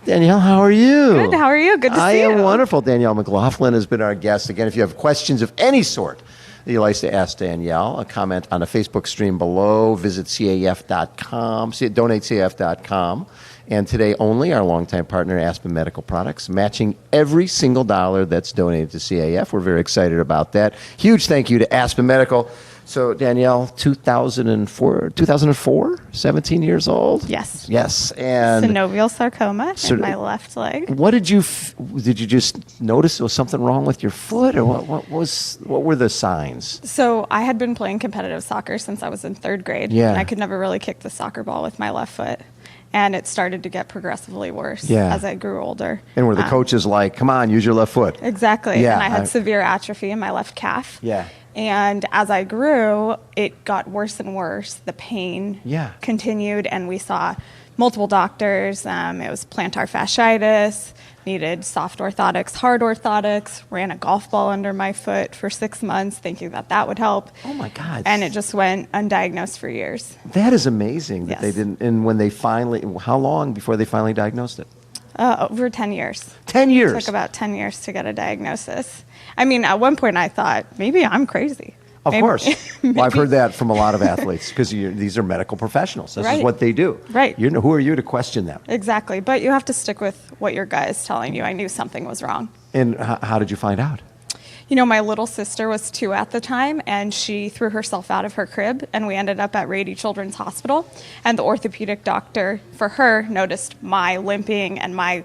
Danielle, how are you? Good. How are you? Good to see you. I am wonderful. Danielle McLaughlin has been our guest. Again, if you have questions of any sort that you'd like to ask Danielle, a comment on the Facebook stream below, visit CAF.com, donatecaf.com. And today only, our longtime partner, Aspen Medical Products, matching every single dollar that's donated to CAF. We're very excited about that. Huge thank you to Aspen Medical. So, Danielle, 2004, 17 years old? Yes. Yes. And synovial sarcoma in my left leg. What did you just notice there was something wrong with your foot, or what were the signs? So I had been playing competitive soccer since I was in third grade. Yeah. And I could never really kick the soccer ball with my left foot. And it started to get progressively worse as I grew older. And were the coaches like, come on, use your left foot? Exactly. Yeah, and I had severe atrophy in my left calf. Yeah. And as I grew, it got worse and worse. The pain continued, and we saw multiple doctors. It was plantar fasciitis, needed soft orthotics, hard orthotics, ran a golf ball under my foot for 6 months thinking that would help. Oh, my God. And it just went undiagnosed for years. That is amazing that they didn't. And when they finally, how long before they finally diagnosed it? Over 10 years. 10 years? It took about 10 years to get a diagnosis. I mean, at one point I thought, maybe I'm crazy. Of course. Well, I've heard that from a lot of athletes because these are medical professionals. This is what they do. Right. Who are you to question them? Exactly. But you have to stick with what your gut is telling you. I knew something was wrong. And how did you find out? You know, my little sister was 2 at the time, and she threw herself out of her crib, and we ended up at Rady Children's Hospital. And the orthopedic doctor for her noticed my limping and my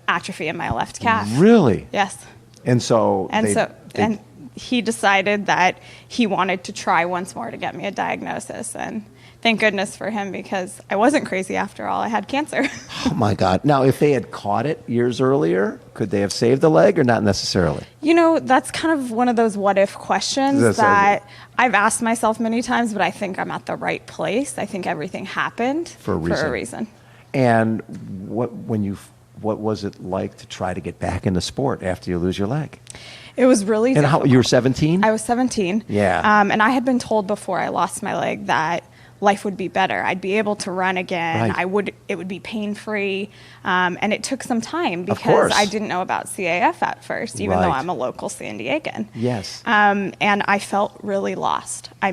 atrophy in my left calf. Really? Yes. And so and he decided that he wanted to try once more to get me a diagnosis. And thank goodness for him, because I wasn't crazy after all. I had cancer. Oh, my God. Now, if they had caught it years earlier, could they have saved the leg or not necessarily? You know, that's kind of one of those what-if questions that I've asked myself many times, but I think I'm at the right place. I think everything happened for a reason. And what was it like to try to get back into sport after you lose your leg? It was really difficult. And you were 17? I was 17. Yeah. And I had been told before I lost my leg that life would be better. I'd be able to run again. Right. It would be pain-free. And it took some time because I didn't know about CAF at first, even though I'm a local San Diegan. Yes. And I felt really lost. I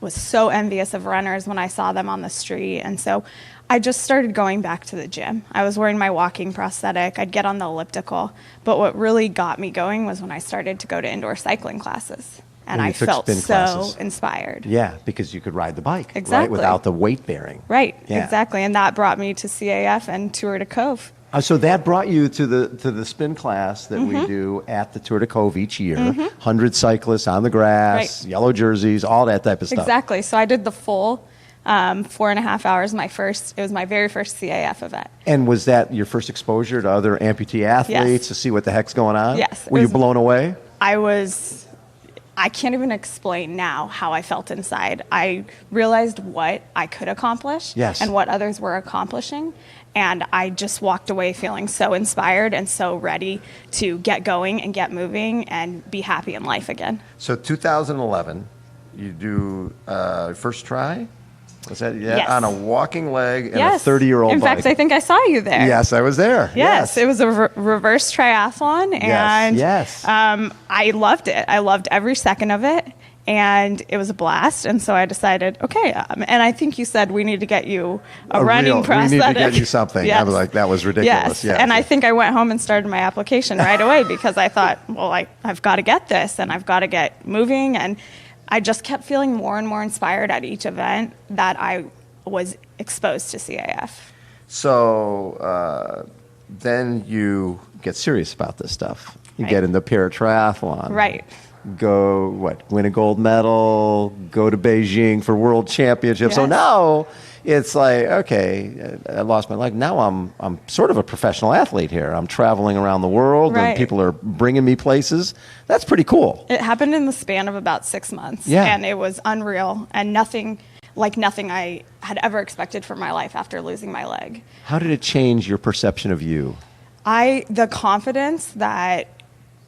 was so envious of runners when I saw them on the street. And so I just started going back to the gym. I was wearing my walking prosthetic. I'd get on the elliptical. But what really got me going was when I started to go to indoor cycling classes. And I felt so inspired. Yeah, because you could ride the bike, right, without the weight bearing. Right, exactly. And that brought me to CAF and Tour de Cove. So that brought you to the spin class that we do at the Tour de Cove each year. 100 cyclists on the grass, yellow jerseys, all that type of stuff. Exactly. So I did the full 4.5 hours. It was my very first CAF event. And was that your first exposure to other amputee athletes to see what the heck's going on? Yes. Were you blown away? I can't even explain now how I felt inside. I realized what I could accomplish and what others were accomplishing. And I just walked away feeling so inspired and so ready to get going and get moving and be happy in life again. So 2011, you do first try? Was that on a walking leg and a 30-year-old In bike? fact, I think I saw you there. Yes, I was there. Yes. It was a reverse triathlon, and I loved it. I loved every second of it, and it was a blast. And so I decided, okay, and I think you said we need to get you a running prosthetic. We need to get you something. Yes. I was like, that was ridiculous. Yes. And I think I went home and started my application right away because I thought, well, I've got to get this, and I've got to get moving. And I just kept feeling more and more inspired at each event that I was exposed to CAF. So then you get serious about this stuff. You get into paratriathlon. Right. Win a gold medal, go to Beijing for world championships. Yes. So now it's like, okay, I lost my leg. Now I'm sort of a professional athlete here. I'm traveling around the world and people are bringing me places. That's pretty cool. It happened in the span of about 6 months. Yeah. And it was unreal and nothing I had ever expected for my life after losing my leg. How did it change your perception of you? The confidence that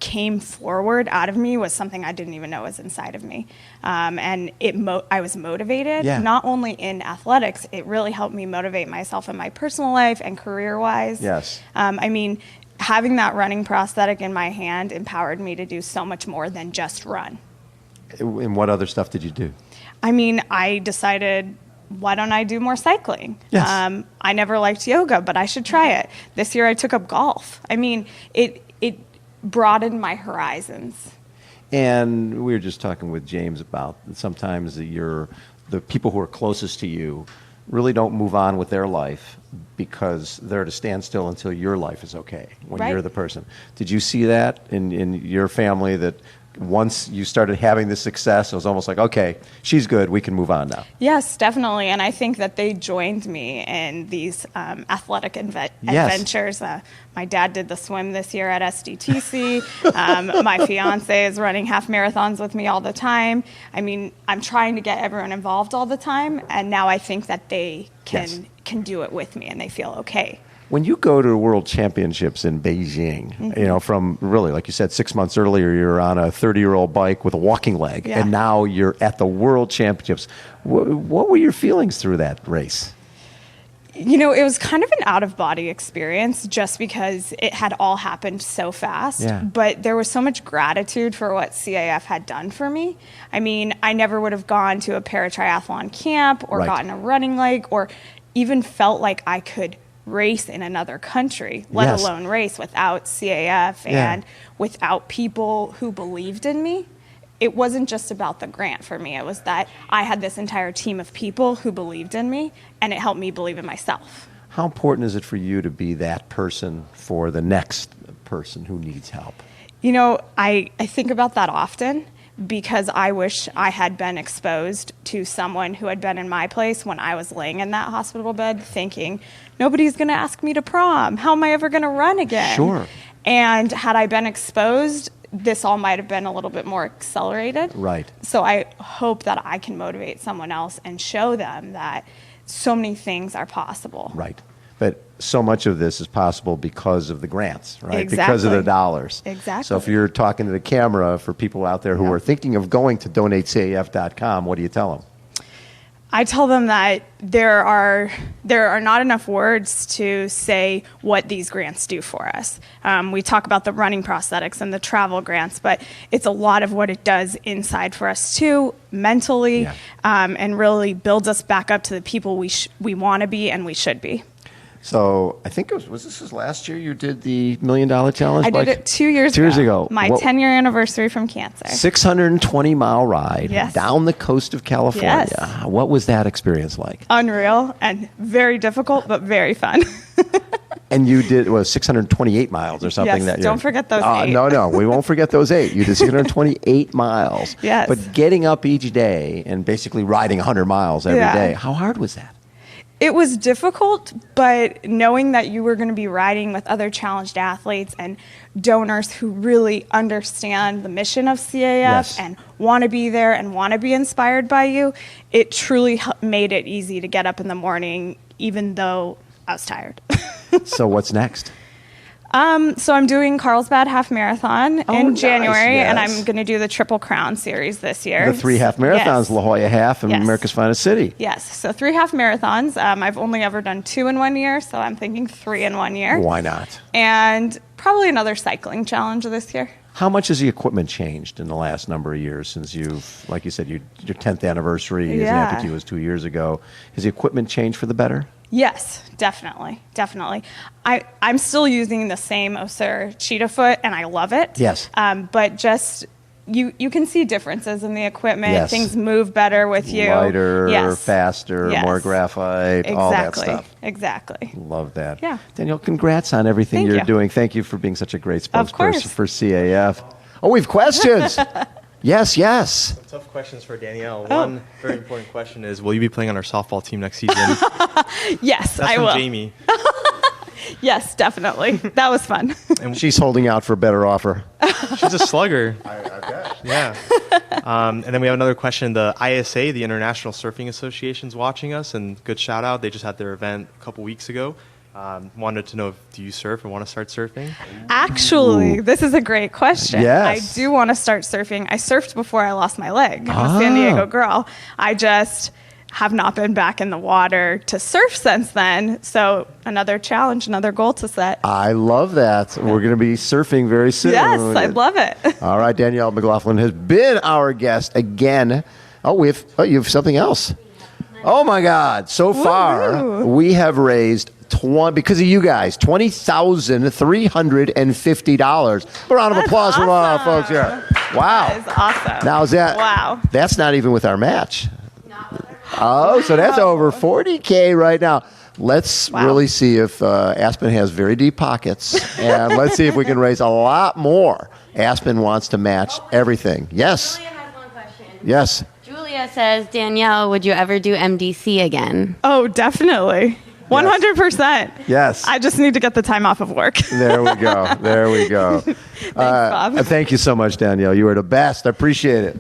came forward out of me was something I didn't even know was inside of me. And I was motivated, not only in athletics, it really helped me motivate myself in my personal life and career-wise. Yes. I mean, having that running prosthetic in my hand empowered me to do so much more than just run. And what other stuff did you do? I mean, I decided, why don't I do more cycling? Yes. I never liked yoga, but I should try it. This year I took up golf. I mean, it broadened my horizons. And we were just talking with James about sometimes the people who are closest to you really don't move on with their life because they're at a standstill until your life is okay, when you're the person. Did you see that in your family, that once you started having this success, it was almost like, okay, she's good, we can move on now? Yes, definitely. And I think that they joined me in these athletic adventures. My dad did the swim this year at SDTC. My fiance is running half marathons with me all the time. I mean, I'm trying to get everyone involved all the time. And now I think that they can do it with me and they feel okay. When you go to World Championships in Beijing, you know, from really, like you said, 6 months earlier, you're on a 30-year-old bike with a walking leg, and now you're at the World Championships. What were your feelings through that race? You know, it was kind of an out-of-body experience just because it had all happened so fast. Yeah. But there was so much gratitude for what CAF had done for me. I mean, I never would have gone to a paratriathlon camp or gotten a running leg or even felt like I could race in another country, let alone race without CAF and without people who believed in me. It wasn't just about the grant for me. It was that I had this entire team of people who believed in me, and it helped me believe in myself. How important is it for you to be that person for the next person who needs help? You know, I think about that often, because I wish I had been exposed to someone who had been in my place when I was laying in that hospital bed thinking, nobody's going to ask me to prom. How am I ever going to run again? Sure. And had I been exposed, this all might have been a little bit more accelerated. Right. So I hope that I can motivate someone else and show them that so many things are possible. Right. But so much of this is possible because of the grants, right? Exactly. Because of the dollars. Exactly. So if you're talking to the camera for people out there who are thinking of going to donatecaf.com, what do you tell them? I tell them that there are not enough words to say what these grants do for us. We talk about the running prosthetics and the travel grants, but it's a lot of what it does inside for us too, mentally, and really builds us back up to the people we want to be and we should be. So I think was this last year you did the $1 Million Challenge? I did it 2 years ago. 2 years ago. My 10-year anniversary from cancer. 620-mile ride down the coast of California. Yes. What was that experience like? Unreal and very difficult, but very fun. And you did 628 miles or something that year. Don't forget those 8. No, we won't forget those 8. You did 628 miles. Yes. But getting up each day and basically riding 100 miles every day, how hard was that? It was difficult, but knowing that you were going to be riding with other challenged athletes and donors who really understand the mission of CAF and want to be there and want to be inspired by you, it truly made it easy to get up in the morning, even though I was tired. So what's next? So I'm doing Carlsbad Half Marathon in January, nice, and I'm going to do the Triple Crown series this year. The 3 half marathons, La Jolla Half, and America's Finest City. Yes, so 3 half marathons. I've only ever done 2 in 1 year, so I'm thinking 3 in 1 year. Why not? And probably another cycling challenge this year. How much has the equipment changed in the last number of years since you've, like you said, your 10th anniversary, his amputee was 2 years ago. Has the equipment changed for the better? Yes, definitely. I'm still using the same Osir Cheetah Foot, and I love it. Yes. But just, you can see differences in the equipment. Yes. Things move better with you. Lighter, faster, more graphite, all that stuff. Exactly. Love that. Yeah. Danielle, congrats on everything you're doing. Thank you for being such a great spokesperson for CAF. Oh, we have questions. Yes. Some tough questions for Danielle. One very important question is, will you be playing on our softball team next season? Yes, I will. That's from Jamie. Yes, definitely. That was fun. And she's holding out for a better offer. She's a slugger. I bet. Yeah. And then we have another question. The ISA, the International Surfing Association, is watching us, and good shout out. They just had their event a couple weeks ago. Wanted to know do you surf and want to start surfing? Actually, this is a great question. Yes. I do want to start surfing. I surfed before I lost my leg. I'm a San Diego girl. I just have not been back in the water to surf since then. So another challenge, another goal to set. I love that. We're going to be surfing very soon. Yes, I'd love it. All right, Danielle McLaughlin has been our guest again. Oh, you have something else. Oh my God! So far, Woo-hoo. we have raised because of you guys, $20,350. A round of That's applause from all our awesome. folks here. Wow, That is awesome. now is that? Wow. That's not even with our match. Oh, so that's over 40K right now. Let's really see if Aspen has very deep pockets, and let's see if we can raise a lot more. Aspen wants to match everything. Yes. Julia has one question. Yes. Julia says, Danielle, would you ever do MDC again? Oh, definitely. 100%. Yes. I just need to get the time off of work. There we go. There we go. Thanks, Bob. Thank you so much, Danielle. You were the best. I appreciate it.